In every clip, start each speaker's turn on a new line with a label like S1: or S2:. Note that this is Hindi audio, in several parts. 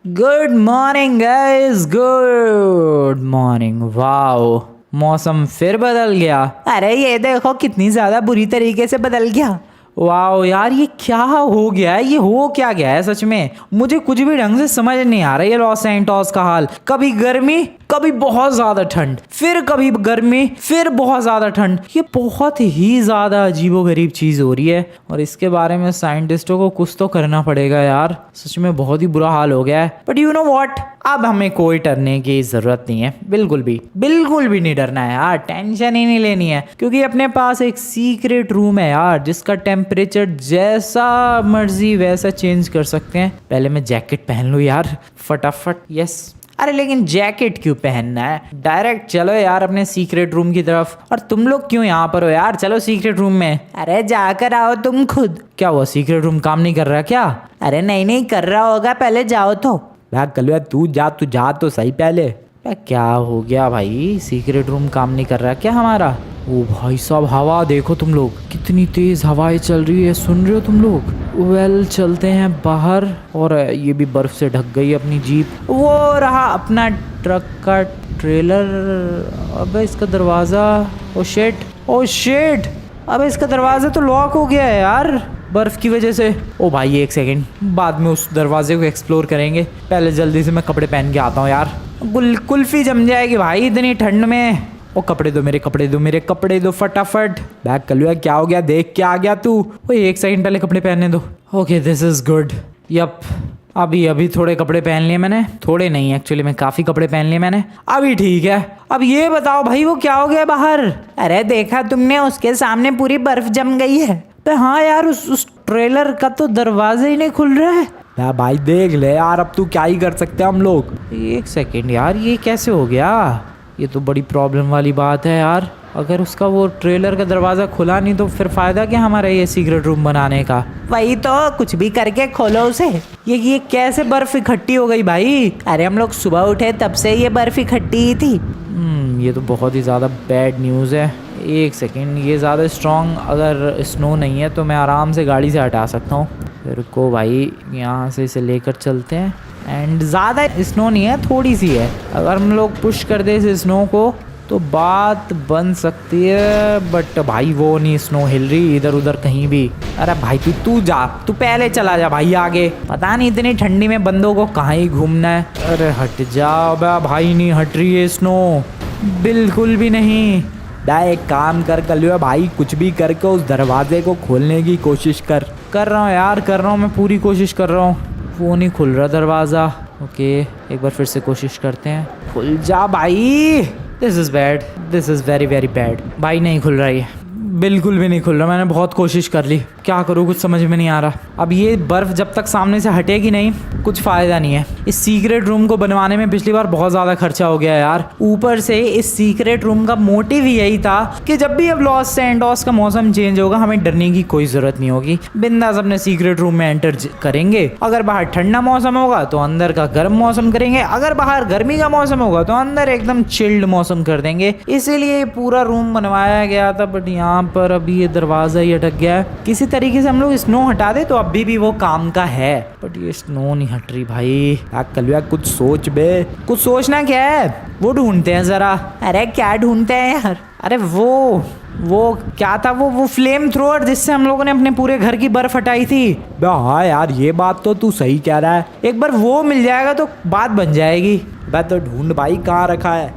S1: Good morning guys, good morning. Wow, मौसम फिर बदल गया। अरे ये देखो कितनी ज्यादा बुरी तरीके से बदल गया। वाओ यार, ये क्या हो गया है? ये हो क्या गया है सच में? मुझे कुछ भी ढंग से समझ नहीं आ रहा है लॉस एंटोस का हाल। कभी गर्मी, कभी बहुत ज्यादा ठंड, फिर कभी गर्मी, फिर बहुत ज्यादा ठंड। ये बहुत ही ज्यादा अजीबोगरीब चीज हो रही है और इसके बारे में साइंटिस्टों को कुछ तो करना पड़ेगा यार। सच में बहुत ही बुरा हाल हो गया है। बट यू नो व्हाट, अब हमें कोई डरने की जरूरत नहीं है। बिल्कुल भी नहीं डरना है यार। टेंशन ही नहीं लेनी है क्योंकि अपने पास एक सीक्रेट रूम है यार, जिसका टेम्परेचर जैसा मर्जी वैसा चेंज कर सकते हैं। पहले मैं जैकेट पहन लूं यार फटाफट। यस, अरे लेकिन जैकेट क्यों पहनना है? डायरेक्ट चलो यार अपने सीक्रेट रूम की तरफ। और तुम लोग क्यों यहाँ पर हो यार? चलो सीक्रेट रूम में। अरे जाकर आओ तुम खुद। क्या हुआ, सीक्रेट रूम काम नहीं कर रहा क्या? अरे नहीं कर रहा होगा, पहले जाओ तो। कलुआ तू जा तो सही पहले। क्या हो गया भाई? सीक्रेट रूम काम नहीं कर रहा क्या हमारा? ओ भाई साहब, हवा देखो तुम लोग, कितनी तेज हवाएं चल रही है। सुन रहे हो तुम लोग? वेल, चलते हैं बाहर। और ये भी बर्फ से ढक गई अपनी जीप। वो रहा अपना ट्रक का ट्रेलर। अबे इसका दरवाजा, ओ शिट, अबे इसका दरवाजा तो लॉक हो गया है यार बर्फ की वजह से। ओ भाई एक सेकंड, बाद में उस दरवाजे को एक्सप्लोर करेंगे। पहले जल्दी से मैं कपड़े पहन के आता हूँ यार। कुल्फी जम जाएगी भाई इतनी ठंड में। ओ कपड़े दो, मेरे कपड़े दो फटाफट। बैग कलुआ क्या हो गया? देख के आ गया तू? ओए एक सेकंड, पहले कपड़े पहनने दो। Okay this is good. Yup, अभी थोड़े कपड़े पहन लिए मैंने। थोड़े नहीं, एक्चुअली मैं काफ़ी कपड़े पहन लिए मैंने। अभी ठीक है। अब ये बताओ भाई, वो क्या हो गया बाहर? अरे देखा तुमने, उसके सामने पूरी बर्फ जम गई है। तो हाँ यार, उस ट्रेलर का तो दरवाजा ही नहीं खुल रहा है। या भाई देख ले यार, अब तू क्या ही कर सकते हैं हम लोग। एक सेकेंड यार, ये कैसे हो गया? ये तो बड़ी प्रॉब्लम वाली बात है यार। अगर उसका वो ट्रेलर का दरवाज़ा खुला नहीं तो फिर फ़ायदा क्या हमारा ये सीक्रेट रूम बनाने का? वही तो, कुछ भी करके खोलो उसे। ये कैसे बर्फ़ इकट्ठी हो गई भाई? अरे हम लोग सुबह उठे तब से ये बर्फ़ इकट्ठी ही थी। ये तो बहुत ही ज़्यादा बैड न्यूज़ है। एक सेकेंड, ये ज़्यादा स्ट्रॉन्ग अगर स्नो नहीं है तो मैं आराम से गाड़ी से हटा सकता हूँ। रुको भाई, यहाँ से इसे लेकर चलते हैं। एंड ज़्यादा स्नो नहीं है, थोड़ी सी है। अगर हम लोग पुश कर दे इस स्नो को तो बात बन सकती है। बट भाई वो नहीं स्नो हिल रही इधर उधर कहीं भी। अरे भाई तू जा, तू पहले चला जा भाई आगे। पता नहीं इतनी ठंडी में बंदों को कहाँ ही घूमना है। अरे हट जा भाई, नहीं हट रही है स्नो, बिल्कुल भी नहीं। एक काम कर कलुआ भाई, कुछ भी करके उस दरवाजे को खोलने की कोशिश कर रहा हूँ यार, कर रहा हूँ मैं, पूरी कोशिश कर रहा हूँ। वो नहीं खुल रहा दरवाज़ा। ओके, एक बार फिर से कोशिश करते हैं। खुल जा भाई। This is bad, this is very very bad. भाई नहीं खुल रहा, ये बिल्कुल भी नहीं खुल रहा। मैंने बहुत कोशिश कर ली, क्या करूँ कुछ समझ में नहीं आ रहा। अब ये बर्फ़ जब तक सामने से हटेगी नहीं कुछ फ़ायदा नहीं है। इस सीक्रेट रूम को बनवाने में पिछली बार बहुत ज़्यादा खर्चा हो गया यार। ऊपर से इस सीक्रेट रूम का मोटिव ही यही था कि जब भी अब लॉस सैंटोस का मौसम चेंज होगा हमें डरने की कोई ज़रूरत नहीं होगी। बिंदास अपने सीक्रेट रूम में एंटर करेंगे। अगर बाहर ठंडा मौसम होगा तो अंदर का गर्म मौसम करेंगे। अगर बाहर गर्मी का मौसम होगा तो अंदर एकदम चिल्ड मौसम कर देंगे। इसीलिए पूरा रूम बनवाया गया था। बट यहाँ पर अभी ये दरवाज़ा ही अटक गया है। किसी तरीके से हम लोग स्नो हटा दे तो अभी भी वो काम का है। बट ये स्नो नहीं हट रही भाई। कलुआ कुछ सोच बे। कुछ सोचना क्या है, वो ढूंढते हैं जरा। अरे क्या ढूंढते हैं यार? अरे वो क्या था, वो फ्लेम थ्रोअर जिससे हम लोगों ने अपने पूरे घर की बर्फ हटाई थी। हाँ यार, ये बात तो तू सही कह रहा है। एक बार वो मिल जाएगा तो बात बन जाएगी। तो ढूंढ भाई, कहाँ रखा है?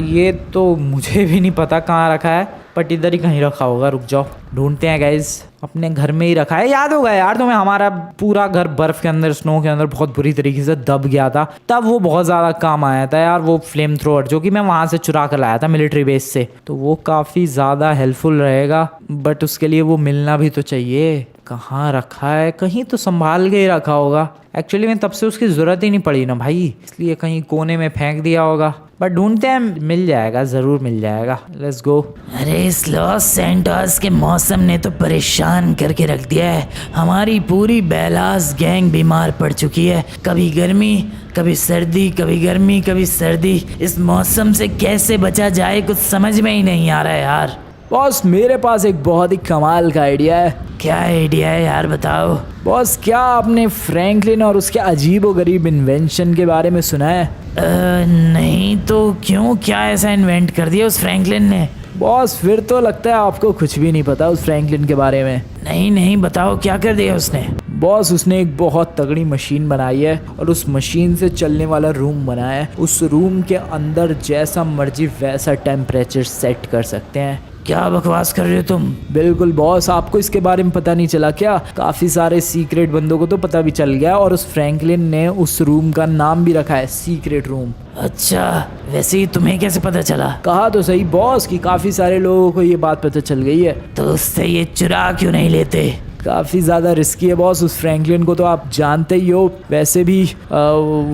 S1: ये तो मुझे भी नहीं पता कहाँ रखा है, बट इधर ही कहीं रखा होगा। रुक जाओ, ढूंढते हैं गाइज। अपने घर में ही रखा है। याद होगा यार तुम्हें, हमारा पूरा घर बर्फ के अंदर, स्नो के अंदर बहुत बुरी तरीके से दब गया था। तब वो बहुत ज़्यादा काम आया था यार, वो फ्लेम थ्रोअर जो कि मैं वहाँ से चुरा कर लाया था मिलिट्री बेस से। तो वो काफ़ी ज़्यादा हेल्पफुल रहेगा। बट उसके लिए वो मिलना भी तो चाहिए। कहाँ रखा है? कहीं तो संभाल के ही रखा होगा। एक्चुअली मैं तब से उसकी ज़रूरत ही नहीं पड़ी ना भाई, इसलिए कहीं कोने में फेंक दिया होगा। बट ढूंढते हैं, मिल जाएगा, ज़रूर मिल जाएगा। Let's go.
S2: अरे इस लॉस सैंटोस के मौसम ने तो परेशान करके रख दिया है। हमारी पूरी बेलास गैंग बीमार पड़ चुकी है। कभी गर्मी, कभी सर्दी, कभी गर्मी, कभी सर्दी। इस मौसम से कैसे बचा जाए कुछ समझ में ही नहीं आ रहा है यार।
S1: बॉस मेरे पास एक बहुत ही कमाल का आइडिया है।
S2: क्या आइडिया है यार, बताओ।
S1: बॉस क्या आपने फ्रैंकलिन और उसके अजीबोगरीब इन्वेंशन के बारे में सुना है?
S2: नहीं तो क्यों, क्या ऐसा इन्वेंट कर दिया उस फ्रैंकलिन ने?
S1: बॉस फिर तो लगता है आपको कुछ भी नहीं पता उस फ्रैंकलिन के बारे में।
S2: नहीं नहीं, बताओ क्या कर दिया उसने?
S1: बॉस उसने एक बहुत तगड़ी मशीन बनाई है और उस मशीन से चलने वाला रूम बनाया है। उस रूम के अंदर जैसा मर्जी वैसा टेम्परेचर सेट कर सकते हैं।
S2: क्या बकवास कर रहे हो तुम?
S1: बिल्कुल बॉस, आपको इसके बारे में पता नहीं चला क्या? काफ़ी सारे सीक्रेट बंदों को तो पता भी चल गया और उस फ्रैंकलिन ने उस रूम का नाम भी रखा है सीक्रेट रूम।
S2: अच्छा, वैसे ही तुम्हें कैसे पता चला?
S1: कहा तो सही बॉस कि काफ़ी सारे लोगों को ये बात पता चल गई है।
S2: तो उससे ये चुरा क्यों नहीं लेते?
S1: काफ़ी ज़्यादा रिस्की है बॉस, उस फ्रैंकलिन को तो आप जानते ही हो। वैसे भी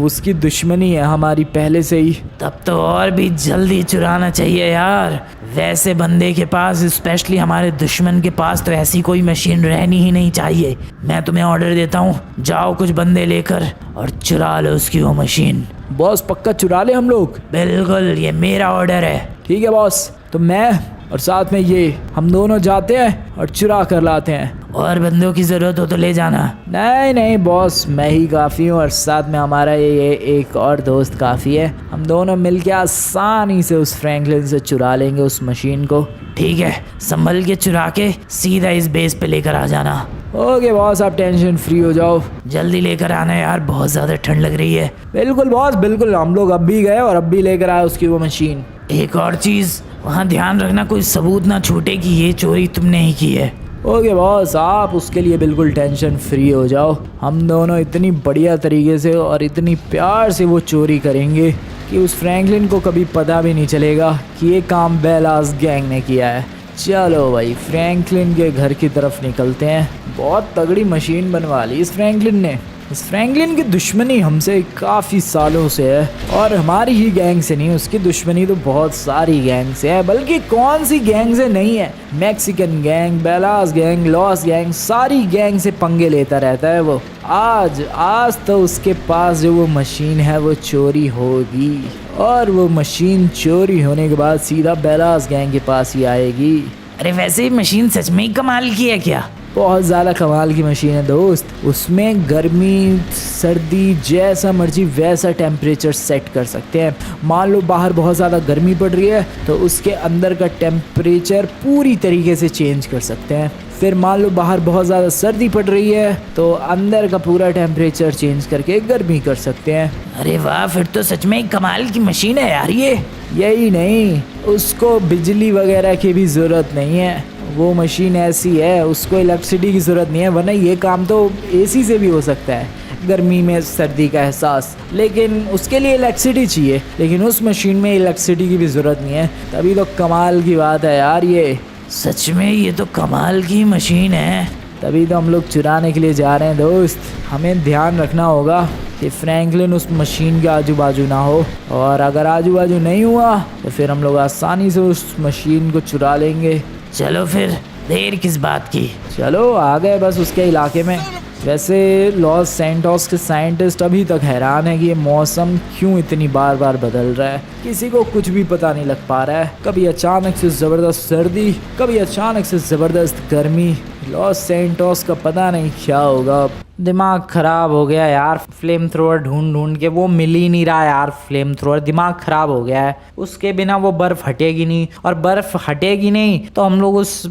S1: उसकी दुश्मनी है हमारी पहले से ही।
S2: तब तो और भी जल्दी चुराना चाहिए यार। वैसे बंदे के पास, स्पेशली हमारे दुश्मन के पास, तो ऐसी कोई मशीन रहनी ही नहीं चाहिए। मैं तुम्हें ऑर्डर देता हूँ, जाओ कुछ बंदे लेकर और चुरा लो उसकी वो मशीन।
S1: बॉस पक्का चुरा ले हम लोग?
S2: बिल्कुल, ये मेरा ऑर्डर है।
S1: ठीक है बॉस, तो मैं और साथ में ये हम दोनों जाते हैं और चुरा कर लाते हैं।
S2: और बंदों की ज़रूरत हो तो ले जाना।
S1: नहीं नहीं बॉस, मैं ही काफ़ी हूँ और साथ में हमारा ये एक और दोस्त काफ़ी है। हम दोनों मिलके आसानी से उस फ्रैंकलिन से चुरा लेंगे उस मशीन को।
S2: ठीक है, संभल के चुरा के सीधा इस बेस पे लेकर आ जाना।
S1: ओके बॉस, आप टेंशन फ्री हो जाओ।
S2: जल्दी लेकर आना यार, बहुत ज़्यादा ठंड लग रही है।
S1: बिल्कुल बॉस बिल्कुल, हम लोग अब भी गए और अब भी लेकर आए उसकी वो मशीन।
S2: एक और चीज़, वहाँ ध्यान रखना कोई सबूत ना छूटे कि ये चोरी तुमने ही की है।
S1: ओके बॉस, आप उसके लिए बिल्कुल टेंशन फ्री हो जाओ। हम दोनों इतनी बढ़िया तरीके से और इतनी प्यार से वो चोरी करेंगे कि उस फ्रैंकलिन को कभी पता भी नहीं चलेगा कि ये काम बेलास गैंग ने किया है। चलो भाई, फ्रैंकलिन के घर की तरफ निकलते हैं। बहुत तगड़ी मशीन बनवा ली इस फ्रैंकलिन ने। इस फ्रैंकलिन की दुश्मनी हमसे काफ़ी सालों से है और हमारी ही गैंग से नहीं, उसकी दुश्मनी तो बहुत सारी गैंग से है। बल्कि कौन सी गैंग से नहीं है, Mexican gang, Ballas gang, Los gang, सारी गैंग से पंगे लेता रहता है वो। आज तो उसके पास जो वो मशीन है वो चोरी होगी और वो मशीन चोरी होने के बाद सीधा बेलास गैंग के पास ही आएगी।
S2: अरे वैसे मशीन सच में ही कमाल की है क्या?
S1: बहुत ज़्यादा कमाल की मशीन है दोस्त। उसमें गर्मी सर्दी जैसा मर्जी वैसा टेम्परेचर सेट कर सकते हैं। मान लो बाहर बहुत ज़्यादा गर्मी पड़ रही है तो उसके अंदर का टेम्परेचर पूरी तरीके से चेंज कर सकते हैं। फिर मान लो बाहर बहुत ज़्यादा सर्दी पड़ रही है तो अंदर का पूरा टेम्परेचर चेंज करके गर्मी कर सकते हैं।
S2: अरे वाह, फिर तो सच में कमाल की मशीन है यार ये।
S1: यही नहीं, उसको बिजली वगैरह की भी ज़रूरत नहीं है। वो मशीन ऐसी है, उसको इलेक्ट्रिसिटी की ज़रूरत नहीं है, वरना ये काम तो एसी से भी हो सकता है, गर्मी में सर्दी का एहसास। लेकिन उसके लिए इलेक्ट्रिसिटी चाहिए, लेकिन उस मशीन में इलेक्ट्रिसिटी की भी ज़रूरत नहीं है। तभी तो कमाल की बात है यार ये।
S2: सच में ये तो कमाल की मशीन है।
S1: तभी तो हम लोग चुराने के लिए जा रहे हैं दोस्त। हमें ध्यान रखना होगा कि फ्रैंकलिन उस मशीन के आजू बाजू ना हो, और अगर आजू बाजू नहीं हुआ तो फिर हम लोग आसानी से उस मशीन को चुरा लेंगे।
S2: चलो फिर, देर किस बात की,
S1: चलो आ गए बस उसके इलाके में। वैसे लॉस सैंटोस के साइंटिस्ट अभी तक हैरान है कि ये मौसम क्यों इतनी बार बार बदल रहा है। किसी को कुछ भी पता नहीं लग पा रहा है। कभी अचानक से ज़बरदस्त सर्दी, कभी अचानक से ज़बरदस्त गर्मी। लॉस सैंटोस का पता नहीं क्या होगा। दिमाग ख़राब हो गया यार, फ्लेम थ्रोअर ढूंढ ढूंढ के वो मिल ही नहीं रहा यार। फ्लेम थ्रोअर, दिमाग ख़राब हो गया है। उसके बिना वो बर्फ़ हटेगी नहीं, और बर्फ़ हटेगी नहीं तो हम लोग उस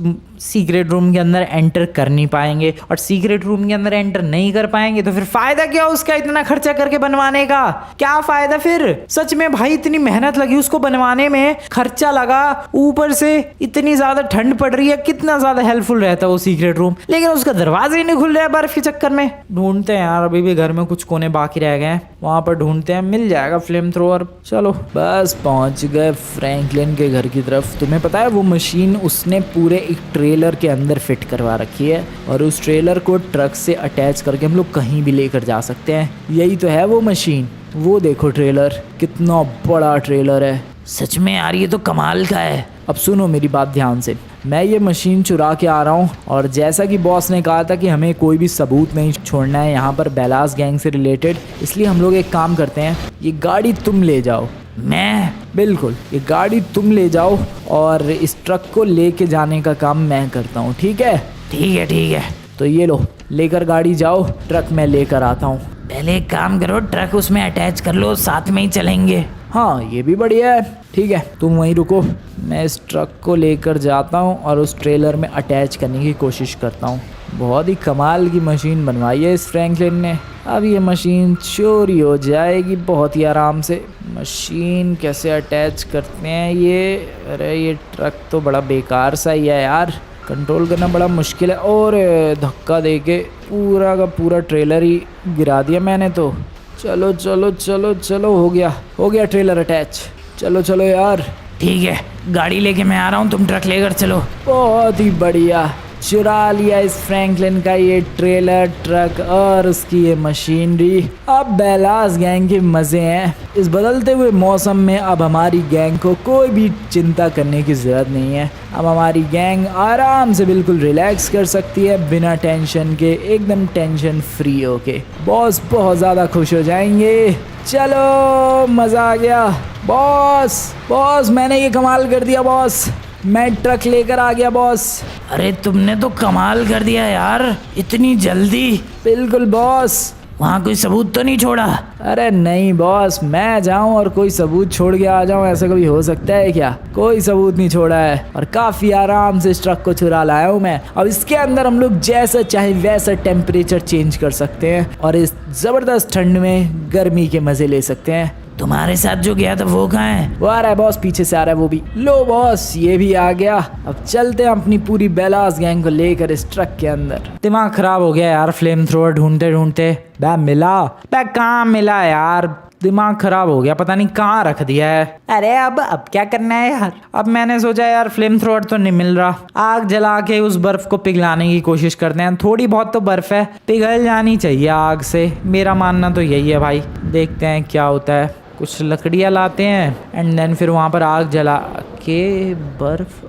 S1: सीक्रेट रूम के अंदर एंटर कर नहीं पाएंगे, और सीक्रेट रूम के अंदर एंटर नहीं कर पाएंगे तो फिर फ़ायदा क्या उसका इतना खर्चा करके बनवाने का? क्या फ़ायदा फिर? सच में भाई, इतनी मेहनत लगी उसको बनवाने में, खर्चा लगा, ऊपर से इतनी ज़्यादा ठंड पड़ रही है। कितना ज़्यादा हेल्पफुल रहता है वो सीक्रेट रूम, लेकिन उसका दरवाजा ही नहीं खुल रहा है बर्फ़ के चक्कर में। ढूंढते हैं यार, अभी भी घर में कुछ कोने बाकी रह गए हैं, वहाँ पर ढूंढते हैं, मिल जाएगा फ्लेम थ्रोअर। चलो बस पहुँच गए फ्रैंकलिन के घर की तरफ। तुम्हें पता है वो मशीन उसने पूरे एक ट्रेलर के अंदर फिट करवा रखी है, और उस ट्रेलर को ट्रक से अटैच करके हम लोग कहीं भी लेकर जा सकते हैं। यही तो है वो मशीन। वो देखो ट्रेलर, कितना बड़ा ट्रेलर है।
S2: सच में यार, ये तो कमाल का है।
S1: अब सुनो मेरी बात ध्यान से, मैं ये मशीन चुरा के आ रहा हूँ, और जैसा कि बॉस ने कहा था कि हमें कोई भी सबूत नहीं छोड़ना है यहाँ पर बेलास गैंग से रिलेटेड, इसलिए हम लोग एक काम करते हैं, ये गाड़ी तुम ले जाओ।
S2: मैं
S1: बिल्कुल, ये गाड़ी तुम ले जाओ और इस ट्रक को लेके जाने का काम मैं करता हूँ, ठीक है?
S2: ठीक है।
S1: तो ये लो, लेकर गाड़ी जाओ, ट्रक मैं लेकर आता हूँ।
S2: पहले एक काम करो, ट्रक उसमें अटैच कर लो, साथ में ही चलेंगे।
S1: हाँ, ये भी बढ़िया है। ठीक है, तुम वहीं रुको, मैं इस ट्रक को लेकर जाता हूँ और उस ट्रेलर में अटैच करने की कोशिश करता हूँ। बहुत ही कमाल की मशीन बनवाई है इस फ्रैंकलिन ने। अब ये मशीन चोरी हो जाएगी बहुत ही आराम से। मशीन कैसे अटैच करते हैं ये? अरे ये ट्रक तो बड़ा बेकार सा ही है यार, कंट्रोल करना बड़ा मुश्किल है। और धक्का देके पूरा का पूरा ट्रेलर ही गिरा दिया मैंने तो। चलो चलो चलो चलो, हो गया ट्रेलर अटैच। चलो चलो यार।
S2: ठीक है, गाड़ी लेके मैं आ रहा हूँ, तुम ट्रक लेकर चलो।
S1: बहुत ही बढ़िया, चुरा लिया इस फ्रैंकलिन का ये ट्रेलर, ट्रक और उसकी ये मशीनरी। अब बेलास गैंग के मज़े हैं। इस बदलते हुए मौसम में अब हमारी गैंग को कोई भी चिंता करने की ज़रूरत नहीं है। अब हमारी गैंग आराम से बिल्कुल रिलैक्स कर सकती है, बिना टेंशन के, एकदम टेंशन फ्री होके। बॉस बहुत ज़्यादा खुश हो जाएंगे। चलो, मज़ा आ गया। बॉस मैंने ये कमाल कर दिया बॉस, मैं ट्रक लेकर आ गया बॉस।
S2: अरे तुमने तो कमाल कर दिया यार, इतनी जल्दी।
S1: बिल्कुल बॉस।
S2: वहाँ कोई सबूत तो नहीं छोड़ा?
S1: अरे नहीं बॉस, मैं जाऊं और कोई सबूत छोड़ के आ जाऊं, ऐसा कभी हो सकता है क्या? कोई सबूत नहीं छोड़ा है और काफ़ी आराम से इस ट्रक को चुरा लाया हूं मैं। अब इसके अंदर हम लोग जैसा चाहे वैसा टेम्परेचर चेंज कर सकते हैं और इस ज़बरदस्त ठंड में गर्मी के मज़े ले सकते हैं।
S2: तुम्हारे साथ जो गया था वो कहाँ है?
S1: वो आ रहा है बॉस, पीछे से आ रहा है वो भी। लो बॉस, ये भी आ गया। अब चलते हैं अपनी पूरी बेलास गैंग को लेकर इस ट्रक के अंदर। दिमाग खराब हो गया यार, फ्लेम थ्रोअर ढूंढते ढूंढते। बे कहाँ मिला यार? दिमाग खराब हो गया, पता नहीं कहाँ रख दिया है। अरे अब क्या करना है यार? अब मैंने सोचा यार फ्लेम थ्रोअर तो नहीं मिल रहा, आग जला के उस बर्फ को पिघलाने की कोशिश करते हैं। थोड़ी बहुत तो बर्फ है, पिघल जानी चाहिए आग से, मेरा मानना तो यही है भाई। देखते हैं क्या होता है। कुछ लकड़ियाँ लाते हैं एंड देन फिर वहाँ पर आग जला के बर्फ।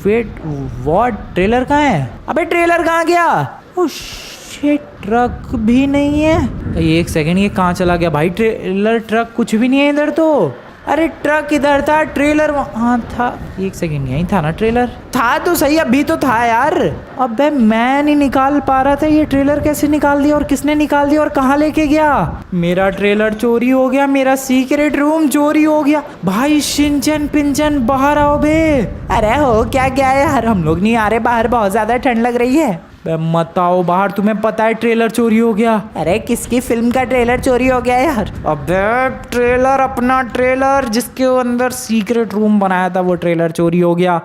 S1: Wait, what? ट्रेलर कहाँ है? अबे ट्रेलर कहाँ गया? ओह शिट, ट्रक भी नहीं है। एक सेकंड, ये कहाँ चला गया भाई? ट्रेलर ट्रक कुछ भी नहीं है इधर तो। अरे ट्रक इधर था, ट्रेलर वहाँ था। एक सेकंड, यहीं था ना ट्रेलर? था तो सही, अभी तो था यार। अबे मैं नहीं निकाल पा रहा था, ये ट्रेलर कैसे निकाल दिया और किसने निकाल दिया और कहाँ लेके गया? मेरा ट्रेलर चोरी हो गया, मेरा सीक्रेट रूम चोरी हो गया। भाई शिनचैन पिंचन बाहर आओ बे। अरे हो क्या गया यार? हम लोग नहीं आ रहे बाहर, बहुत ज्यादा ठंड लग रही है। मत आओ बाहर, तुम्हें पता है ट्रेलर चोरी हो गया। अरे किसकी फिल्म का ट्रेलर चोरी हो गया यार? अबे ट्रेलर, अपना ट्रेलर जिसके अंदर सीक्रेट रूम बनाया था, वो ट्रेलर चोरी हो गया।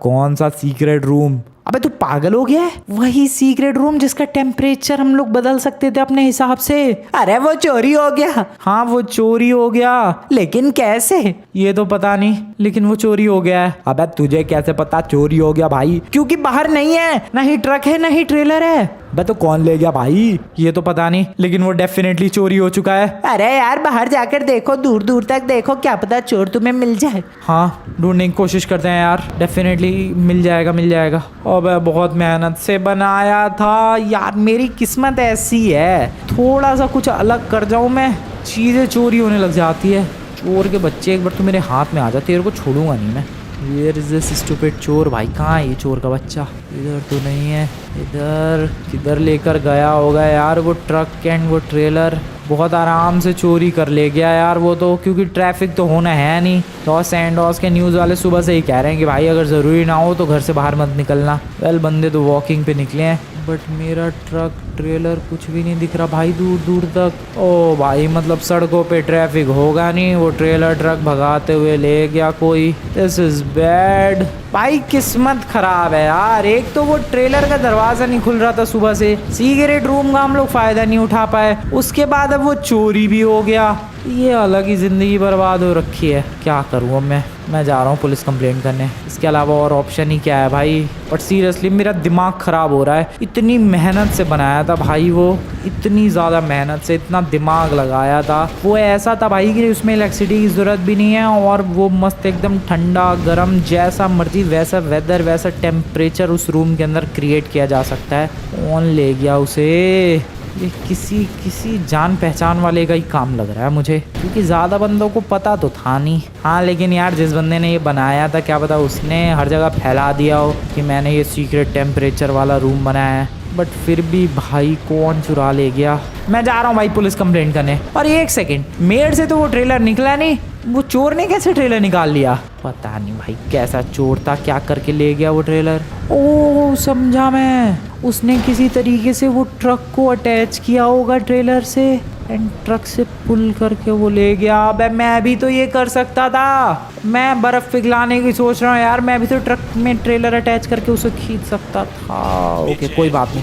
S1: कौन सा सीक्रेट रूम? अबे तू पागल हो गया है? वही सीक्रेट रूम जिसका टेम्परेचर हम लोग बदल सकते थे अपने हिसाब से। अरे वो चोरी हो गया। हाँ वो चोरी हो गया, लेकिन कैसे ये तो पता नहीं, लेकिन वो चोरी हो गया है। अबे तुझे कैसे पता चोरी हो गया भाई? क्योंकि बाहर नहीं है, ना ही ट्रक है ना ही ट्रेलर है। बे तो कौन ले गया भाई ये तो पता नहीं, लेकिन वो डेफिनेटली चोरी हो चुका है। अरे यार बाहर जाकर देखो, दूर दूर तक देखो, क्या पता चोर तुम्हें मिल जाए। हाँ ढूंढने की कोशिश करते हैं यार, डेफिनेटली मिल जाएगा। अबे बहुत मेहनत से बनाया था यार, मेरी किस्मत ऐसी है, थोड़ा सा कुछ अलग कर जाऊं मैं, चीज़ें चोरी होने लग जाती है। चोर के बच्चे एक बार तो मेरे हाथ में आ जा, तेरे को छोड़ूंगा नहीं मैं। Where is this stupid चोर? भाई कहाँ है ये चोर का बच्चा? इधर तो नहीं है, इधर किधर लेकर गया होगा यार वो ट्रक एंड वो ट्रेलर? बहुत आराम से चोरी कर ले गया यार वो तो, क्योंकि ट्रैफिक तो होना है नहीं। लॉस एंडोस के न्यूज़ वाले सुबह से ही कह रहे हैं कि भाई अगर ज़रूरी ना हो तो घर से बाहर मत निकलना। वेल बंदे तो वॉकिंग पे निकले हैं, बट मेरा ट्रक ट्रेलर कुछ भी नहीं दिख रहा भाई दूर दूर तक। ओ भाई मतलब सड़कों पे ट्रैफिक होगा नहीं, वो ट्रेलर ट्रक भगाते हुए ले गया कोई। दिस इज बैड भाई, किस्मत खराब है यार। एक तो वो ट्रेलर का दरवाजा नहीं खुल रहा था सुबह से, सीक्रेट रूम का हम लोग फायदा नहीं उठा पाए, उसके बाद अब वो चोरी भी हो गया। ये अलग ही जिंदगी बर्बाद हो रखी है। क्या करूँ अब मैं जा रहा हूँ पुलिस कंप्लेंट करने, इसके अलावा और ऑप्शन ही क्या है भाई? बट सीरियसली मेरा दिमाग ख़राब हो रहा है, इतनी मेहनत से बनाया था भाई वो, इतनी ज़्यादा मेहनत से इतना दिमाग लगाया था। वो ऐसा था भाई कि उसमें इलेक्ट्रिसिटी की ज़रूरत भी नहीं है और वो मस्त एकदम ठंडा गर्म जैसा मर्जी वैसा वेदर वैसा टेम्परेचर उस रूम के अंदर क्रिएट किया जा सकता है। कौन ले गया उसे? ये किसी जान पहचान वाले का ही काम लग रहा है मुझे, क्योंकि ज़्यादा बंदों को पता तो था नहीं। हाँ लेकिन यार जिस बंदे ने ये बनाया था, क्या पता उसने हर जगह फैला दिया हो कि मैंने ये सीक्रेट टेम्परेचर वाला रूम बनाया है। बट फिर भी भाई कौन चुरा ले गया। मैं जा रहा हूँ भाई पुलिस कंप्लेंट करने। और एक सेकेंड, मेड से तो वो ट्रेलर निकला नहीं, वो चोर ने कैसे ट्रेलर निकाल लिया? पता नहीं भाई कैसा चोर था, क्या करके ले गया वो ट्रेलर। ओह समझा मैं, उसने किसी तरीके से वो ट्रक को अटैच किया होगा ट्रेलर से एंड ट्रक से पुल करके वो ले गया। अबे मैं भी तो ये कर सकता था, मैं बर्फ पिघलाने की सोच रहा हूँ यार, मैं भी तो ट्रक में ट्रेलर अटैच करके उसे खींच सकता था। ओके कोई बात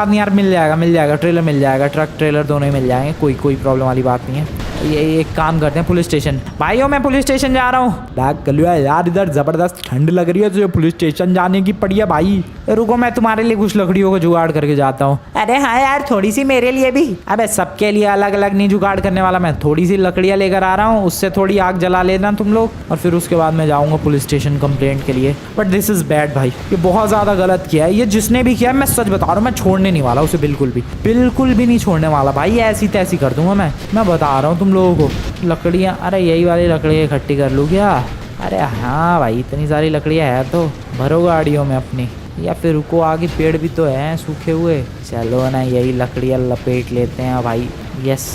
S1: नहीं यार, मिल जाएगा ट्रेलर मिल जाएगा, ट्रक ट्रेलर दोनों ही मिल जाएंगे, कोई प्रॉब्लम वाली बात नहीं है। ये एक काम करते हैं, पुलिस स्टेशन। भाइयों मैं पुलिस स्टेशन जा रहा हूँ। बैग कलुआ यार, इधर जबरदस्त ठंड लग रही है, तुझे पुलिस स्टेशन जाने की पड़ी है भाई। रुको मैं तुम्हारे लिए कुछ लकड़ियों को जुगाड़ करके जाता हूँ। अरे हाँ यार थोड़ी सी मेरे लिए भी। अबे सबके लिए अलग अलग नहीं जुगाड़ करने वाला, मैं थोड़ी सी लकड़ियाँ लेकर आ रहा हूँ, उससे थोड़ी आग जला लेना तुम लोग, और फिर उसके बाद मैं जाऊँगा पुलिस स्टेशन कंप्लेंट के लिए। बट दिस इज बैड भाई, ये बहुत ज़्यादा गलत किया है। ये जिसने भी किया मैं सच बता रहा हूँ, मैं छोड़ने नहीं वाला उसे, बिल्कुल भी नहीं छोड़ने वाला भाई, ऐसी तैसी कर दूंगा मैं बता रहा हूँ तुम लोगों को। लकड़ियाँ, अरे यही वाली लकड़ियाँ इकट्ठी कर लूँ क्या? अरे हाँ भाई इतनी सारी लकड़ियाँ है तो भरो गाड़ियों में अपनी, या फिर रुको आगे पेड़ भी तो हैं सूखे हुए, चलो ना यही लकड़ियाँ लपेट लेते हैं भाई। यस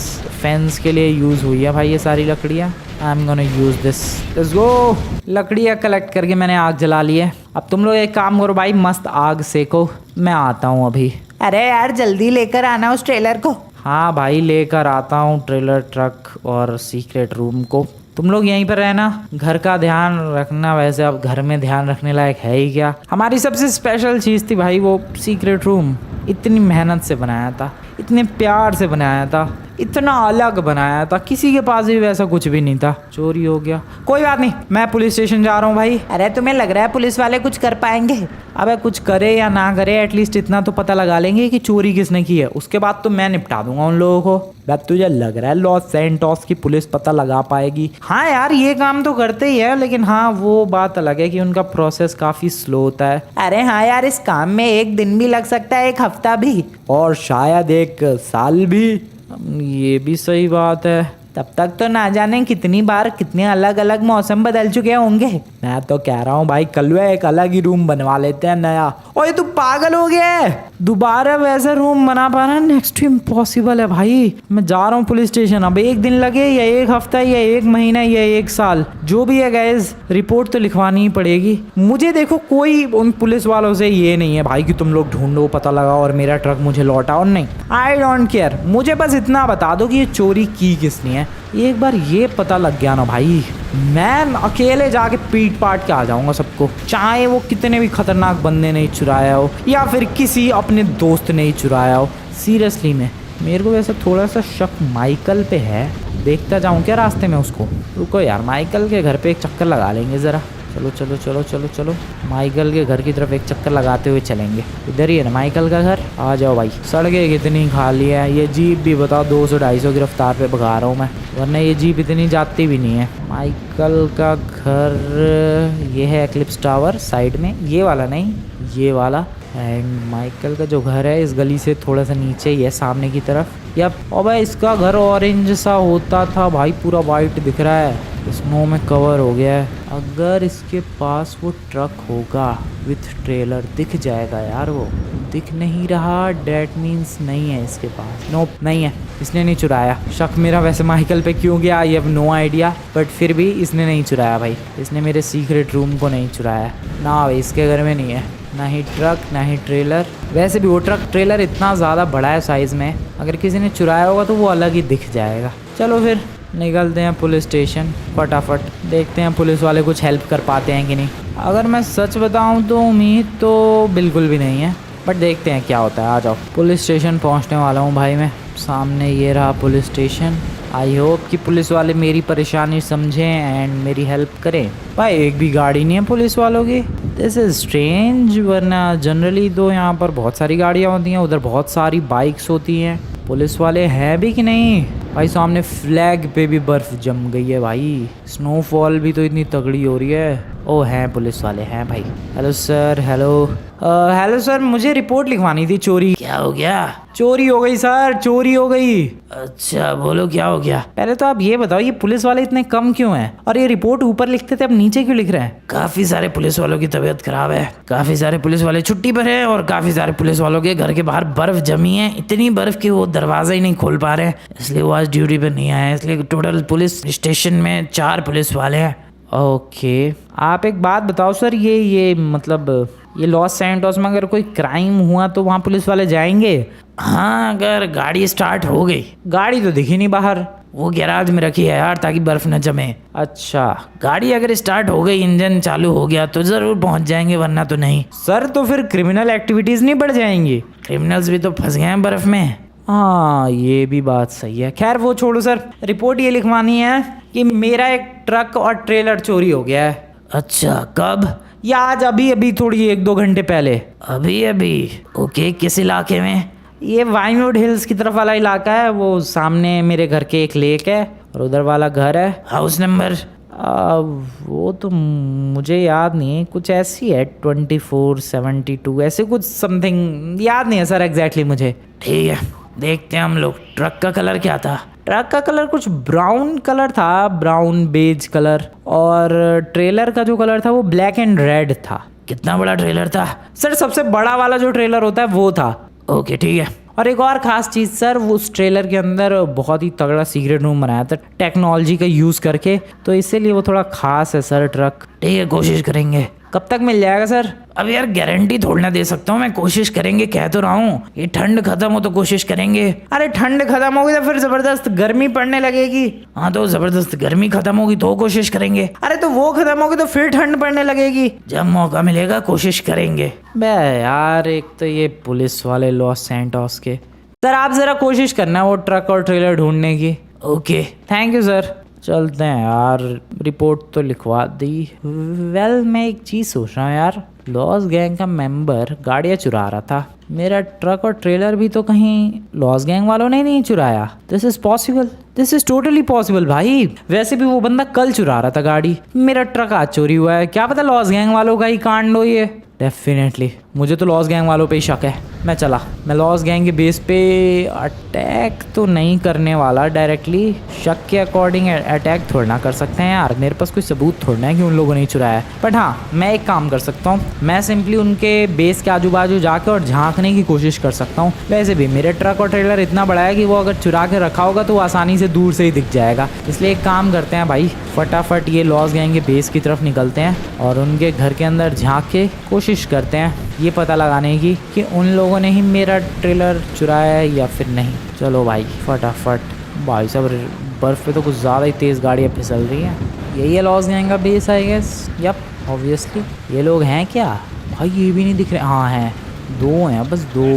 S1: फेंस के लिए यूज़ हुई है भाई ये सारी लकड़ियाँ, I am gonna use this, let's go. लकड़ियाँ कलेक्ट करके मैंने आग जला ली है। अब तुम लोग एक काम करो भाई, मस्त आग सेको, मैं आता हूँ अभी। अरे यार जल्दी लेकर आना उस ट्रेलर को। हाँ भाई लेकर आता हूँ ट्रेलर, ट्रक और सीक्रेट रूम को। तुम लोग यहीं पर रहना, घर का ध्यान रखना। वैसे अब घर में ध्यान रखने लायक है ही क्या, हमारी सबसे स्पेशल चीज़ थी भाई वो सीक्रेट रूम। इतनी मेहनत से बनाया था, इतने प्यार से बनाया था, इतना अलग बनाया था, किसी के पास भी वैसा कुछ भी नहीं था। चोरी हो गया, कोई बात नहीं, मैं पुलिस स्टेशन जा रहा हूँ भाई। अरे तुम्हें लग रहा है पुलिस वाले कुछ कर पाएंगे? अबे कुछ करे या ना करे, एटलीस्ट इतना तो पता लगा लेंगे कि चोरी किसने की है, उसके बाद तो मैं निपटा दूंगा उन लोगों को। बस तुझे लग रहा है लॉस सैंटोस की पुलिस पता लगा पाएगी? हाँ यार ये काम तो करते ही है, लेकिन हाँ वो बात अलग है कि उनका प्रोसेस काफी स्लो होता है। अरे हाँ यार इस काम में एक दिन भी लग सकता है, एक हफ्ता भी, और शायद एक साल भी। ये भी सही बात है, तब तक तो ना जाने कितनी बार कितने अलग अलग मौसम बदल चुके होंगे। मैं तो कह रहा हूँ भाई कलवे एक अलग ही रूम बनवा लेते हैं नया। ओए तू पागल हो गया है, दोबारा वैसा रूम बना पाना नेक्स्ट टू इम्पॉसिबल है भाई। मैं जा रहा हूँ पुलिस स्टेशन, अब एक दिन लगे या एक हफ्ता या एक महीना या एक साल, जो भी है गाइस रिपोर्ट तो लिखवानी ही पड़ेगी मुझे। देखो कोई उन पुलिस वालों से ये नहीं है भाई कि तुम लोग ढूंढो पता लगाओ और मेरा ट्रक मुझे लौटाओ, नहीं, आई डोंट केयर। मुझे बस इतना बता दो कि ये चोरी की किसने है। एक बार ये पता लग गया ना भाई, मैं अकेले जाके पीट पाट के आ जाऊंगा सबको, चाहे वो कितने भी खतरनाक बंदे ने चुराया हो या फिर किसी अपने दोस्त ने ही चुराया हो। सीरियसली में मेरे को वैसे थोड़ा सा शक माइकल पे है, देखता जाऊं क्या रास्ते में उसको। रुको यार माइकल के घर पे एक चक्कर लगा लेंगे ज़रा, चलो चलो चलो चलो चलो माइकल के घर की तरफ एक चक्कर लगाते हुए चलेंगे। इधर ही है ना माइकल का घर, आ जाओ भाई। सड़कें कितनी खाली है, ये जीप भी बताओ 200-250 की रफ्तार पे भगा रहा हूँ मैं, वरना ये जीप इतनी जाती भी नहीं है। माइकल का घर ये है एक्लिप्स टावर साइड में, ये वाला नहीं ये वाला। एंड माइकल का जो घर है इस गली से थोड़ा सा नीचे ही है सामने की तरफ। या और भाई इसका घर ऑरेंज सा होता था भाई, पूरा वाइट दिख रहा है, स्नो में कवर हो गया है। अगर इसके पास वो ट्रक होगा विथ ट्रेलर दिख जाएगा यार, वो दिख नहीं रहा, डेट मीन्स नहीं है इसके पास। नोप नहीं है, इसने नहीं चुराया। शक मेरा वैसे माइकल पे क्यों गया I have no idea, but फिर भी इसने नहीं चुराया भाई, इसने मेरे सीक्रेट रूम को नहीं चुराया ना भाई, इसके घर में नहीं है ना ही ट्रक ना ही ट्रेलर। वैसे भी वो ट्रक ट्रेलर इतना ज़्यादा बड़ा है साइज़ में, अगर किसी ने चुराया होगा तो वो अलग ही दिख जाएगा। चलो फिर निकलते हैं पुलिस स्टेशन फटाफट, देखते हैं पुलिस वाले कुछ हेल्प कर पाते हैं कि नहीं। अगर मैं सच बताऊं तो उम्मीद तो बिल्कुल भी नहीं है, बट देखते हैं क्या होता है। आ जाओ, पुलिस स्टेशन पहुंचने वाला हूं भाई मैं, सामने ये रहा पुलिस स्टेशन। आई होप कि पुलिस वाले मेरी परेशानी समझें एंड मेरी हेल्प करें। भाई एक भी गाड़ी नहीं है पुलिस वालों की, दिस इज स्ट्रेंज, वरना जनरली तो यहाँ पर बहुत सारी गाड़ियाँ होती हैं, उधर बहुत सारी बाइक्स होती हैं। पुलिस वाले हैं भी कि नहीं भाई? सामने फ्लैग पे भी बर्फ जम गई है भाई, स्नोफॉल भी तो इतनी तगड़ी हो रही है। ओ हैं पुलिस वाले हैं भाई। Hello sir, hello hello sir, मुझे रिपोर्ट लिखवानी थी चोरी।
S2: क्या क्या हो गया?
S1: चोरी हो गई सर, चोरी हो गई।
S2: अच्छा बोलो क्या हो गया?
S1: पहले तो आप ये बताओ, ये पुलिस वाले इतने कम क्यों हैं? और ये रिपोर्ट ऊपर लिखते थे, अब नीचे क्यों लिख रहे हैं?
S2: काफी सारे पुलिस वालों की तबीयत खराब है, काफी सारे पुलिस वाले छुट्टी पर हैं और काफी सारे पुलिस वालों के घर के बाहर बर्फ जमी है, इतनी बर्फ कि वो दरवाजा ही नहीं खोल पा रहे हैं, इसलिए वो आज ड्यूटी पर नहीं आए। इसलिए टोटल पुलिस स्टेशन में 4 पुलिस वाले हैं।
S1: ओके, आप एक बात बताओ सर, ये मतलब ये लॉस सैंटोस में अगर कोई क्राइम हुआ तो वहाँ पुलिस वाले जाएंगे?
S2: हाँ, अगर गाड़ी स्टार्ट हो गई।
S1: गाड़ी तो दिखी नहीं बाहर।
S2: वो गैराज में रखी है यार, ताकि बर्फ न जमे।
S1: अच्छा,
S2: गाड़ी अगर स्टार्ट हो गई, इंजन चालू हो गया तो जरूर पहुंच जाएंगे, वरना तो नहीं।
S1: सर तो फिर क्रिमिनल एक्टिविटीज नहीं बढ़ जाएंगी?
S2: क्रिमिनल्स भी तो फंस गए हैं बर्फ में।
S1: हाँ, ये भी बात सही है। खैर वो छोड़ो सर, रिपोर्ट ये लिखवानी है कि मेरा एक ट्रक और ट्रेलर चोरी हो गया है।
S2: अच्छा, कब?
S1: या आज अभी अभी थोड़ी 1-2 घंटे पहले।
S2: अभी अभी? ओके, किस इलाके में?
S1: ये वाइनवुड हिल्स की तरफ वाला इलाका है, वो सामने मेरे घर के एक लेक है और उधर वाला घर है।
S2: House number?
S1: वो तो मुझे याद नहीं है, कुछ ऐसी है 2472 ऐसे कुछ समथिंग, याद नहीं है सर एग्जैक्टली मुझे।
S2: ठीक है, देखते हैं हम लोग। ट्रक का कलर क्या था?
S1: ट्रक का कलर कुछ ब्राउन कलर था, ब्राउन बेज कलर, और ट्रेलर का जो कलर था वो ब्लैक एंड रेड था।
S2: कितना बड़ा ट्रेलर था?
S1: सर सबसे बड़ा वाला जो ट्रेलर होता है वो था।
S2: ओके ठीक है।
S1: और एक और खास चीज़ सर, वो उस ट्रेलर के अंदर बहुत ही तगड़ा सीक्रेट रूम बनाया था टेक्नोलॉजी का यूज़ करके, तो इसीलिए वो थोड़ा खास है सर ट्रक।
S2: ठीक है, कोशिश करेंगे।
S1: कब तक मिल जाएगा सर?
S2: अब यार गारंटी थोड़ी ना दे सकता हूँ मैं, कोशिश करेंगे कह तो रहा हूँ। ये ठंड खत्म हो तो कोशिश करेंगे।
S1: अरे ठंड खत्म होगी तो फिर जबरदस्त गर्मी पड़ने लगेगी।
S2: हाँ, तो जबरदस्त गर्मी खत्म होगी तो कोशिश करेंगे।
S1: अरे तो वो खत्म होगी तो फिर ठंड पड़ने लगेगी।
S2: जब मौका मिलेगा कोशिश करेंगे।
S1: बे यार, एक तो ये पुलिस वाले लॉस सैंटोस के। सर आप जरा कोशिश करना वो ट्रक और ट्रेलर ढूंढने की।
S2: Okay,
S1: thank you sir. चलते हैं यार, रिपोर्ट तो लिखवा दी। वेल मैं एक चीज़ सोच रहा हूँ यार, लॉस गैंग का मेंबर गाड़ियाँ चुरा रहा था, मेरा ट्रक और ट्रेलर भी तो कहीं लॉस गैंग वालों ने नहीं चुराया? This is possible, this is totally possible भाई। वैसे भी वो बंदा कल चुरा रहा था गाड़ी, मेरा ट्रक आज चोरी हुआ है, क्या पता लॉस गैंग वालों का ही कांड हो ये। डेफिनेटली मुझे तो लॉस गैंग वालों पे ही शक है। मैं लॉस गैंग के बेस पे अटैक तो नहीं करने वाला डायरेक्टली, शक के अकॉर्डिंग अटैक थोड़ा ना कर सकते हैं यार, मेरे पास कोई सबूत थोड़ा है कि उन लोगों ने चुराया है। बट हाँ, मैं एक काम कर सकता हूँ, मैं सिंपली उनके बेस के आजू बाजू जाके और झांकने की कोशिश कर सकता हूँ। वैसे भी मेरे ट्रक और ट्रेलर इतना बड़ा है कि वो अगर चुरा के रखा होगा तो वो आसानी से दूर से ही दिख जाएगा। इसलिए एक काम करते हैं भाई, फटाफट ये लॉस गैंग के बेस की तरफ निकलते हैं और उनके घर के अंदर झांक के कोशिश करते हैं ये पता लगाने की कि उन लोगों ने ही मेरा ट्रेलर चुराया है या फिर नहीं। चलो भाई फटाफट। भाई साहब बर्फ़ पे तो कुछ ज़्यादा ही तेज़ गाड़ियाँ फिसल रही हैं। यही है लॉस गैंग का base I guess. Yup, obviously. ये लोग हैं क्या भाई? ये भी नहीं दिख रहे। हाँ हैं, 2 हैं, बस 2,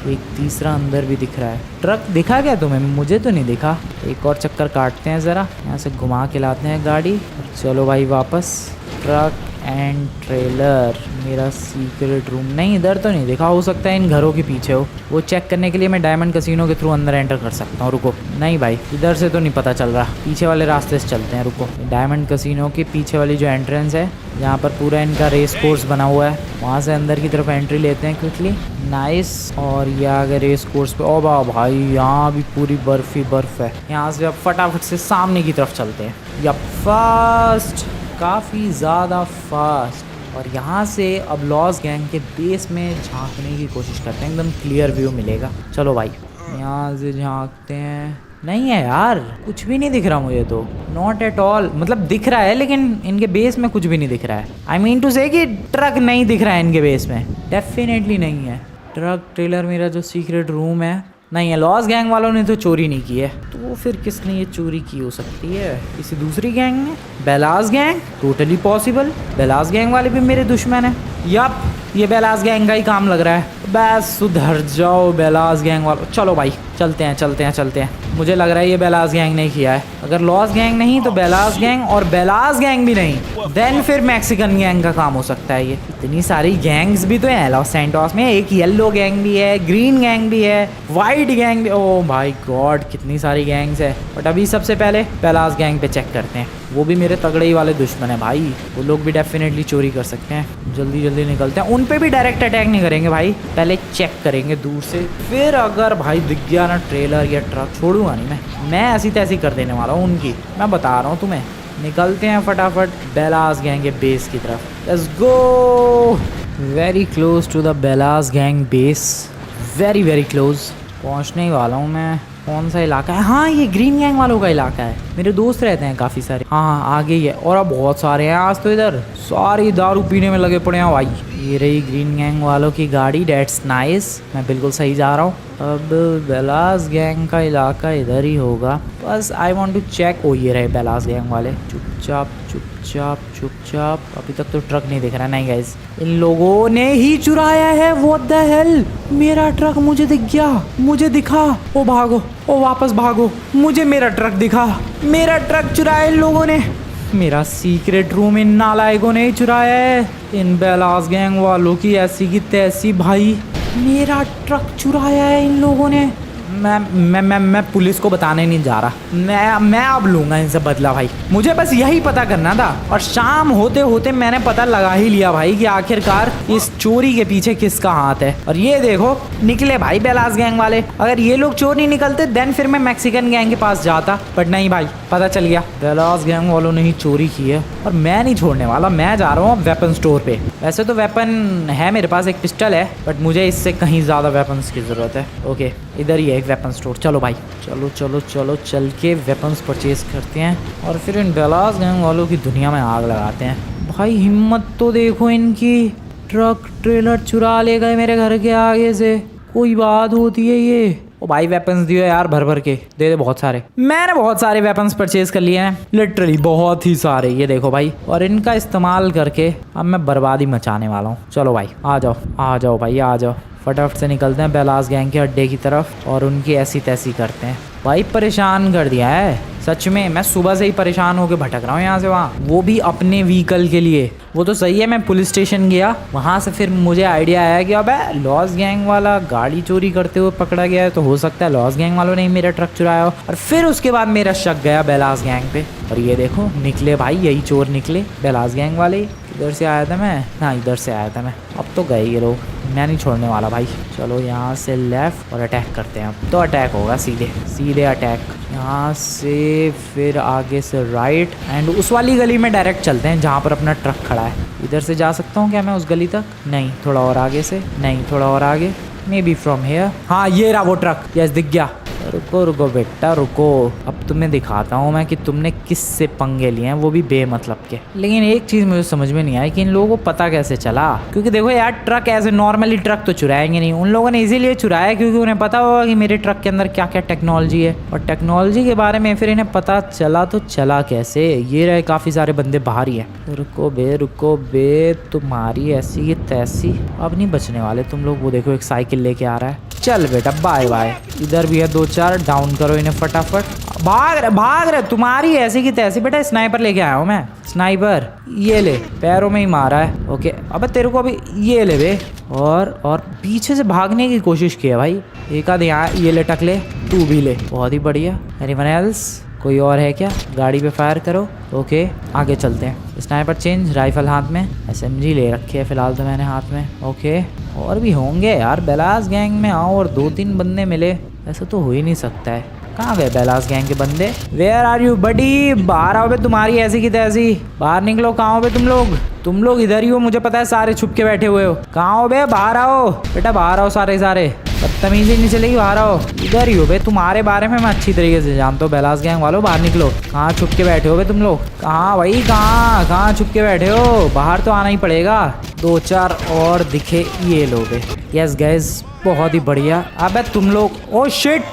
S1: एक तीसरा अंदर भी दिख रहा है। ट्रक दिखा क्या तुम्हें? मुझे तो नहीं दिखा। एक और चक्कर काटते हैं ज़रा, यहाँ से घुमा के लाते हैं गाड़ी। चलो भाई वापस। ट्रक एंड ट्रेलर, मेरा सीक्रेट रूम नहीं, इधर तो नहीं दिखा। हो सकता है इन घरों के पीछे हो। वो चेक करने के लिए मैं डायमंड कसिनो के थ्रू अंदर एंटर कर सकता हूँ। रुको, नहीं भाई इधर से तो नहीं पता चल रहा, पीछे वाले रास्ते से चलते हैं। रुको, डायमंड कसिनो के पीछे वाली जो एंट्रेंस है, यहाँ पर पूरा इनका रेस कोर्स बना हुआ है, वहाँ से अंदर की तरफ एंट्री लेते हैं क्विकली। नाइस। और ये आ गए रेस कोर्स पे। ओ भाई, यहाँ भी पूरी बर्फ़ ही बर्फ़ है। यहाँ से अब फटाफट से सामने की तरफ चलते हैं। या फास्ट, काफ़ी ज़्यादा फास्ट। और यहाँ से अब लॉस गैंग के बेस में झांकने की कोशिश करते हैं, एकदम क्लियर व्यू मिलेगा। चलो भाई यहाँ से झांकते हैं। नहीं है यार, कुछ भी नहीं दिख रहा मुझे तो, नॉट एट ऑल। मतलब दिख रहा है लेकिन इनके बेस में कुछ भी नहीं दिख रहा है। आई मीन टू से कि ट्रक नहीं दिख रहा है इनके बेस में, डेफिनेटली नहीं है। ट्रक ट्रेलर मेरा जो सीक्रेट रूम है नहीं है। लॉस गैंग वालों ने तो चोरी नहीं की है, तो फिर किसने ये चोरी की हो सकती है? किसी दूसरी गैंग ने? Ballas gang? Totally possible. Ballas gang वाले भी मेरे दुश्मन हैं। यप, ये बेलास गैंग का ही काम लग रहा है। बस सुधर जाओ बेलास गैंग वालों। चलो भाई चलते हैं चलते हैं चलते हैं। मुझे लग रहा है ये बेलास गैंग ने किया है। अगर लॉस गैंग नहीं तो बेलास गैंग, और बेलास गैंग भी नहीं देन फिर मैक्सिकन गैंग का काम हो सकता है ये। इतनी सारी गैंग्स भी तो हैं लॉस सैंटोस में। एक येलो गैंग भी है, ग्रीन गैंग भी है, वाइट गैंग भी। ओह माय गॉड कितनी सारी गैंग्स है। बट अभी सबसे पहले बेलास गैंग पे चेक करते हैं। वो भी मेरे तगड़े ही वाले दुश्मन है भाई, वो लोग भी डेफिनेटली चोरी कर सकते हैं। जल्दी जल्दी निकलते हैं। उन पे भी डायरेक्ट अटैक नहीं करेंगे भाई, पहले चेक करेंगे दूर से। फिर अगर भाई दिख गया ना ट्रेलर या ट्रक, छोड़ूंगा नहीं मैं ऐसी तैसी कर देने वाला हूँ उनकी, मैं बता रहा हूँ तुम्हें। निकलते हैं फटाफट बेलास गैंग के बेस की तरफ। Let's go. Very close to the Ballas gang base, very very close. पहुँचने ही वाला हूँ मैं। कौन सा इलाका है? हाँ ये ग्रीन गैंग वालों का इलाका है, मेरे दोस्त रहते हैं काफ़ी सारे। हाँ आगे ही है, और अब बहुत सारे हैं आज तो इधर। सारी दारू पीने में लगे पड़े हैं भाई। ये रही ग्रीन गैंग वालों की गाड़ी, डेट्स नाइस। मैं बिल्कुल सही जा रहा हूँ। अब बेलास गैंग का इलाका इधर ही होगा। बस आई वांट टू चेक। ओ ये रहे बेलास गैंग वाले। चुपचाप चुपचाप चुपचाप। अभी तक तो ट्रक नहीं दिख रहा। नहीं गाइस, इन लोगों ने ही चुराया है। व्हाट द हेल, मेरा ट्रक मुझे दिख गया, मुझे दिखा। ओ भागो, ओ वापस भागो, मुझे मेरा ट्रक दिखा। मेरा ट्रक चुराया इन लोगों ने। मेरा सीक्रेट रूम इन नालायकों ने ही चुराया है। इन बेलास गैंग वालों की ऐसी की तैसी भाई, मेरा ट्रक चुराया है इन लोगों ने। मैं पुलिस को बताने नहीं जा रहा। मैं अब लूँगा इनसे बदला भाई। मुझे बस यही पता करना था, और शाम होते होते मैंने पता लगा ही लिया भाई कि आखिरकार इस चोरी के पीछे किसका हाथ है। और ये देखो निकले भाई बेलास गैंग वाले। अगर ये लोग चोर नहीं निकलते देन फिर मैं मैक्सिकन गैंग के पास जाता, बट नहीं भाई, पता चल गया बेलास गैंग वालों ने ही चोरी की है। और मैं नहीं छोड़ने वाला, मैं जा रहा हूँ वेपन स्टोर पे। वैसे तो वेपन है मेरे पास, एक पिस्टल है, बट मुझे इससे कहीं ज़्यादा वेपन्स की ज़रूरत है। ओके इधर ही है एक वेपन स्टोर। चलो भाई चलो चलो चलो चल के वेपन्स परचेज करते हैं, और फिर इन बेलास गैंग वालों की दुनिया में आग लगाते हैं। भाई हिम्मत तो देखो इनकी, ट्रक ट्रेलर चुरा ले गए मेरे घर के आगे से। कोई बात होती है ये? ओ भाई वेपन्स दियो यार, भर भर के दे दे बहुत सारे। मैंने बहुत सारे वेपन्स परचेज कर लिए हैं, लिटरली बहुत ही सारे। ये देखो भाई, और इनका इस्तेमाल करके अब मैं बर्बादी मचाने वाला हूँ। चलो भाई आ जाओ भाई आ जाओ। फटाफट से निकलते हैं बेलास गैंग के अड्डे की तरफ, और उनकी ऐसी तैसी करते हैं। भाई परेशान कर दिया है सच में। मैं सुबह से ही परेशान होकर भटक रहा हूँ यहाँ से वहाँ, वो भी अपने व्हीकल के लिए। वो तो सही है, मैं पुलिस स्टेशन गया, वहाँ से फिर मुझे आइडिया आया कि अबे लॉस गैंग वाला गाड़ी चोरी करते हुए पकड़ा गया है, तो हो सकता है लॉस गैंग वालों ने ही मेरा ट्रक चुराया हो। और फिर उसके बाद मेरा शक गया बेलास गैंग पे। और ये देखो निकले भाई, यही चोर निकले, बेलास गैंग वाले। इधर से आया था मैं, हाँ इधर से आया था मैं। अब तो गए ये लोग, मैं नहीं छोड़ने वाला भाई। चलो यहाँ से लेफ्ट और अटैक करते हैं। अब तो अटैक होगा, सीधे सीधे अटैक। यहाँ से फिर आगे से राइट, एंड उस वाली गली में डायरेक्ट चलते हैं जहाँ पर अपना ट्रक खड़ा है। इधर से जा सकता हूँ क्या मैं उस गली तक? नहीं, थोड़ा और आगे से। नहीं, थोड़ा और आगे। May be from here. हाँ ये रहा वो ट्रक, यस दिख गया। रुको रुको बेटा रुको, अब तुम्हें दिखाता हूँ मैं कि तुमने किससे पंगे लिए हैं, वो भी बेमतलब के। लेकिन एक चीज़ मुझे समझ में नहीं आई कि इन लोगों को पता कैसे चला। क्योंकि देखो यार, ट्रक ऐसे नॉर्मली ट्रक तो चुराएंगे नहीं। उन लोगों ने इसीलिए चुराया क्योंकि उन्हें पता होगा कि मेरे ट्रक के अंदर क्या क्या टेक्नोलॉजी है। और टेक्नोलॉजी के बारे में फिर इन्हें पता चला, तो चला कैसे? ये रहे काफ़ी सारे बंदे बाहर ही हैं। रुको बे, तुम्हारी ऐसी की तैसी अब नहीं बचने वाले तुम लोग। वो देखो एक साइकिल लेके आ रहा है। चल बेटा बाय बाय। इधर भी है दो चार, डाउन करो इन्हें फटाफट। भाग रहे तुम्हारी ऐसी की तैसी। बेटा स्नाइपर लेके आया हूँ मैं, स्नाइपर। ये ले, पैरों में ही मारा है। ओके अबे तेरे को अभी ये ले बे। और पीछे से भागने की कोशिश की है भाई। एक आध यहाँ ये ले, टक ले, तू भी ले। बहुत ही बढ़िया। Anyone else? कोई और है क्या? गाड़ी पे फायर करो। ओके आगे चलते हैं। स्नाइपर चेंज, राइफल हाथ में, एसएमजी ले रखी है फिलहाल तो मैंने हाथ में। ओके और भी होंगे यार बेलास गैंग में। आओ, और 2-3 बंदे मिले, ऐसा तो हो ही नहीं सकता है। कहाँ गए बेलास गैंग के बंदे? Where are you buddy? बाहर आओ बे, तुम्हारी ऐसी की तैसी। बाहर निकलो। कहाँ हो बे तुम लोग? तुम लोग इधर ही हो, मुझे पता है, सारे छुप के बैठे हुए हो। कहाँ हो बे? बाहर आओ बेटा, बाहर आओ सारे। बदतमीजी नहीं चलेगी, बाहर आओ। इधर ही हो बे, तुम्हारे बारे में मैं अच्छी तरीके से जानता हूँ बेलास गैंग वालों। बाहर निकलो। कहाँ छुप के बैठे हो बे तुम लोग? कहाँ भाई, कहाँ छुप के बैठे हो? बाहर तो आना ही पड़ेगा। 2-4 और दिखे ये लोग। यस गाइस, बहुत ही बढ़िया। अबे तुम लोग, oh shit,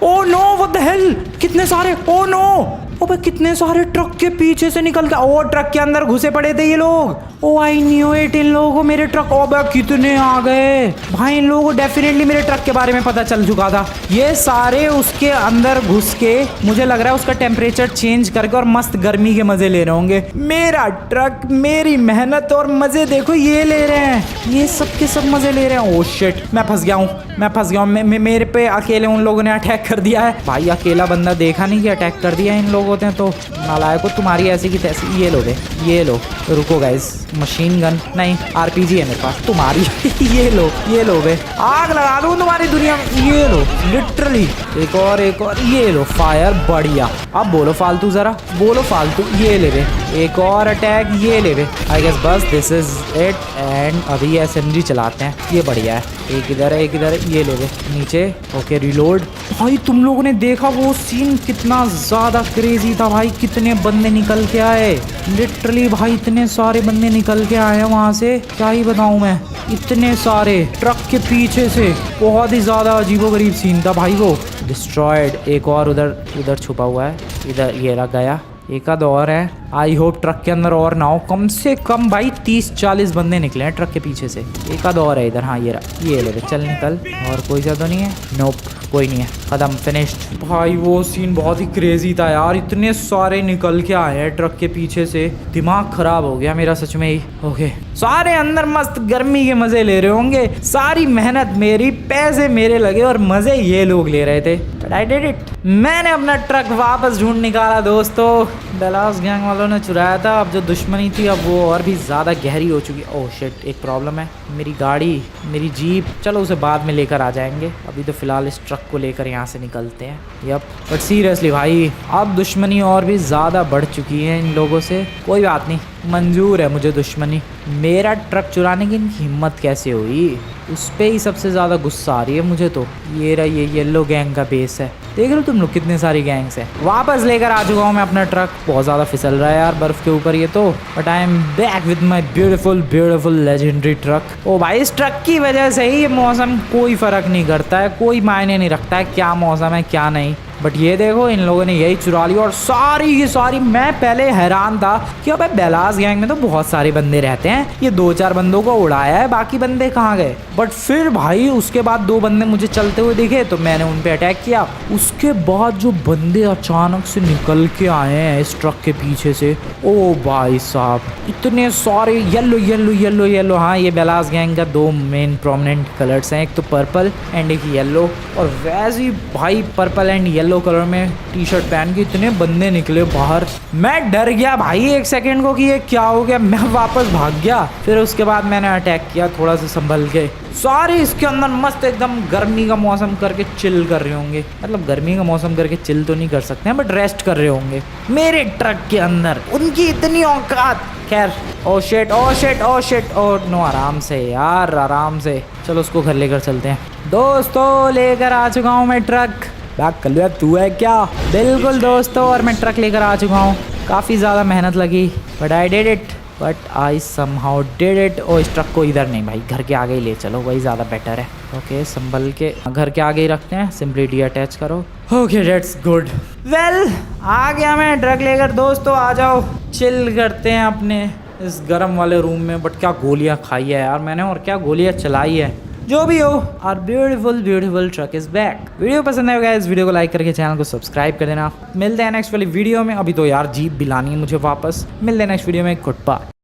S1: oh no, what the hell, कितने सारे, ओ नो। अबे कितने सारे ट्रक के पीछे से निकल के, ओ ट्रक के अंदर घुसे पड़े थे ये लोग। ओ आई न्यू इट, इन लोगों को मेरे ट्रक, अबे कितने आ गए भाई। इन लोगों को डेफिनेटली मेरे ट्रक के बारे में पता चल चुका था। ये सारे उसके अंदर घुस के मुझे लग रहा है उसका टेम्परेचर चेंज करके और मस्त गर्मी के मजे ले रहे होंगे। मेरा ट्रक, मेरी मेहनत और मजे देखो ये ले रहे हैं, ये सब के सब मजे ले रहे हैं। ओ शिट, मैं फंस गया हूँ, मैं फंस गया हूँ। मेरे पे अकेले उन लोगों ने अटैक कर दिया है भाई। अकेला बंदा देखा नहीं कि अटैक कर दिया इन लोगों ने तो। नालायको, तुम्हारी ऐसी की तैसी। ये लो बे, ये लो। रुको गाइस, मशीन गन नहीं, आरपीजी है मेरे पास। तुम्हारी ये लो बे, आग लगा दूं तुम्हारी दुनिया में। ये लो लिटरली, एक और ये लो फायर, बढ़िया। अब बोलो फालतू, जरा बोलो फालतू। ये ले बे, एक और अटैक, ये ले बे। आई गेस बस दिस इज इट। एंड अभी एसएमजी चलाते हैं, ये बढ़िया है। एक इधर है, एक इधर है, ये ले बे नीचे। Okay reload. भाई तुम लोगों ने देखा वो सीन, कितना ज्यादा क्रेजी था भाई। कितने बंदे निकल के आए, लिटरली भाई इतने सारे बंदे निकल के आए हैं वहां से, क्या ही बताऊं मैं। इतने सारे ट्रक के पीछे से, बहुत ही ज्यादा अजीबोगरीब सीन था भाई वो। डिस्ट्रॉयड। एक और उधर छुपा हुआ है, इधर ये रह गया। एक आध और है। आई होप ट्रक के अंदर और ना हो। कम से कम भाई 30-40 बंदे निकले हैं ट्रक के पीछे से। एक आध और है इधर। हाँ ये रहा, ये ले चल निकल। और कोई सा तो नहीं है? नोप, कोई नहीं है। खत्म, फिनिश्ड। भाई वो सीन बहुत ही क्रेजी था यार। इतने सारे निकल के आए हैं ट्रक के पीछे से, दिमाग खराब हो गया मेरा सच में ही। ओके, सारे अंदर मस्त गर्मी के मजे ले रहे होंगे। सारी मेहनत मेरी, पैसे मेरे लगे और मजे ये लोग ले रहे थे। But I did it. मैंने अपना ट्रक वापस ढूंढ निकाला दोस्तों। बेलास गैंग वालों ने चुराया था। अब जो दुश्मनी थी अब वो और भी ज्यादा गहरी हो चुकी है। ओह शिट, एक प्रॉब्लम है। मेरी गाड़ी, मेरी जीप, चलो उसे बाद में लेकर आ जाएंगे। अभी तो फिलहाल इस ट्रक को लेकर यहाँ से निकलते हैं। यप, बट सीरियसली भाई अब दुश्मनी और भी ज्यादा बढ़ चुकी है इन लोगों से। कोई बात नहीं, मंजूर है मुझे दुश्मनी। मेरा ट्रक चुराने की इनकी हिम्मत कैसे हुई, उस पे ही सबसे ज़्यादा गुस्सा आ रही है मुझे तो। ये रहा, ये येलो गैंग का बेस है। देख रहे हो तुम लोग कितने सारी गैंग्स हैं। वापस लेकर आ चुका हूँ मैं अपना ट्रक। बहुत ज़्यादा फिसल रहा है यार बर्फ़ के ऊपर ये तो। But I am back with my beautiful legendary truck. ओ भाई, इस ट्रक की वजह से ही ये मौसम कोई फ़र्क नहीं करता है, कोई मायने नहीं रखता है क्या मौसम है क्या नहीं। बट ये देखो इन लोगों ने यही चुरा ली और सारी की सारी। मैं पहले हैरान था कि अबे बेलास गैंग में तो बहुत सारे बंदे रहते हैं, ये 2-4 बंदों को उड़ाया है, बाकी बंदे कहाँ गए। बट फिर भाई उसके बाद 2 बंदे मुझे चलते हुए दिखे तो मैंने उन पे अटैक किया। उसके बाद जो बंदे अचानक से निकल के आए हैं इस ट्रक के पीछे से, ओ भाई साहब इतने सारे। Yellow yellow yellow yellow. हाँ, ये बेलास गैंग का 2 मेन प्रोमिनेंट कलर्स हैं, एक तो पर्पल एंड एक येलो। और वैसे ही भाई पर्पल एंड येलो कलर में टी शर्ट पहन के इतने बंदे निकले बाहर। मैं डर गया भाई 1 सेकंड को कि ये क्या हो गया। मैं वापस भाग गया। फिर उसके बाद मैंने अटैक किया थोड़ा सा संभल के। सारे इसके अंदर मस्त एकदम गर्मी का मौसम करके चिल कर रहे होंगे। मतलब गर्मी का मौसम करके चिल तो नहीं कर सकते हैं, बट रेस्ट कर रहे होंगे मेरे ट्रक के अंदर। उनकी इतनी औकात। खैर, oh shit oh shit oh shit oh no, आराम से यार, आराम से। चलो उसको घर लेकर चलते हैं। दोस्तों लेकर आ चुका हूँ मैं ट्रक। बैक कर लिया, तू है क्या? बिल्कुल दोस्तों, और मैं ट्रक लेकर आ चुका हूँ। काफ़ी ज़्यादा मेहनत लगी but I did it. But I somehow did it. ओ इस ट्रक को इधर नहीं भाई, घर के आगे ही ले चलो, वही ज़्यादा बेटर है। ओके, संभल के घर के आगे ही रखते हैं। सिंपली डी अटैच करो। Okay that's good. वेल, आ गया मैं ट्रक लेकर। दोस्तों आ जाओ, चिल करते हैं अपने इस गर्म वाले रूम में। बट क्या गोलियाँ खाई है यार मैंने, और क्या गोलियाँ चलाई है। जो भी हो, our beautiful truck is back. Video पसंद आएगा इस वीडियो को लाइक करके चैनल को सब्सक्राइब कर देना। मिलते हैं नेक्स्ट वाली वीडियो में। अभी तो यार जीप भी लानी है मुझे वापस। मिलते हैं नेक्स्ट वीडियो में। Good bye.